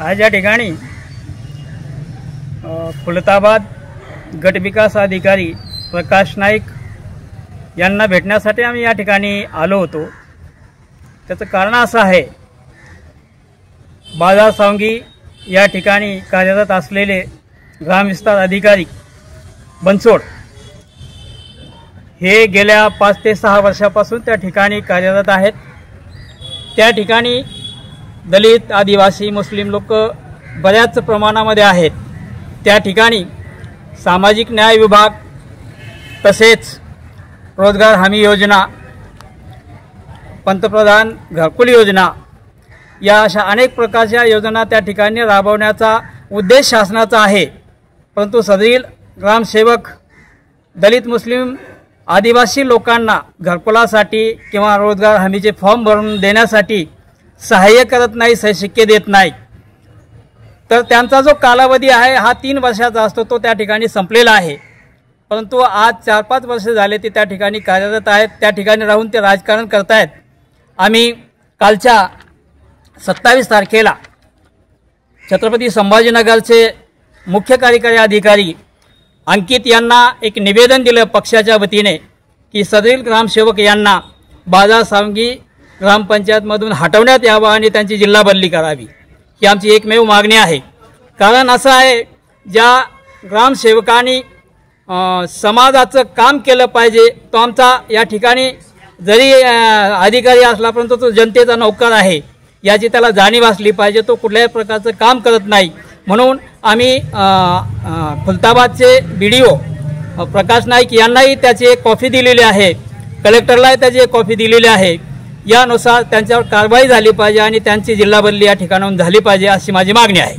आज या ठिकाणी खुलताबाद गटविकास अधिकारी प्रकाश नाईक यांना भेटण्यासाठी आम्ही या ठिकाणी आलो होतो। त्याचं कारण असं आहे, बाजार सावंगी या ठिकाणी कार्यरत असलेले ग्रामविस्तार अधिकारी बनसोड हे गेल्या 5 ते 6 वर्षापासून त्या ठिकाणी कार्यरत आहेत। त्या ठिकाणी दलित, आदिवासी, मुस्लिम लोक बऱ्याच प्रमाणामध्ये आहेत। त्या ठिकाणी सामाजिक न्याय विभाग तसेच रोजगार हमी योजना, पंतप्रधान घरकुल योजना या अशा अनेक प्रकारच्या योजना त्या ठिकाणी राबवण्याचा उद्देश शासनाचा आहे। परंतु सदरील ग्रामसेवक दलित, मुस्लिम, आदिवासी लोकांना घरकुलासाठी किंवा रोजगार हमीचे फॉर्म भरून देण्यासाठी सहाय्य करत नाही, सहशिक्के देत नाही। तर त्यांचा जो कालावधी आहे हा 3 वर्षाचा असतो, तो त्या ठिकाणी संपलेला आहे। परंतु आज 4-5 वर्ष झाले ते त्या ठिकाणी कार्यरत आहेत। त्या ठिकाणी राहून ते राजकारण करत आहेत। आम्ही कालच्या 27 तारखेला छत्रपती संभाजीनगरचे मुख्य कार्यकारी अधिकारी अंकित यांना एक निवेदन दिलं पक्षाच्या वतीने की सदरील ग्रामसेवक यांना बाजार सावंगी ग्रामपंचायतमधून हटवण्यात यावं आणि त्यांची जिल्हा बदली करावी, ही आमची एकमेव मागणी आहे। कारण असं आहे, ज्या ग्रामसेवकांनी समाजाचं काम केलं पाहिजे तो आमचा या ठिकाणी जरी अधिकारी असला परंतु तो जनतेचा नौकर आहे, याची त्याला जाणीव असली पाहिजे। तो कुठल्याही प्रकारचं काम करत नाही। म्हणून आम्ही खुलताबादचे BDO प्रकाश नाईक यांनाही त्याची एक कॉपी दिलेली आहे, कलेक्टरलाही त्याची एक कॉपी दिलेली आहे। यानुसार त्यांच्यावर कारवाई झाली पाहिजे आणि त्यांची जिल्हा बदली या ठिकाणाहून झाली पाहिजे, अशी माझी मागणी आहे।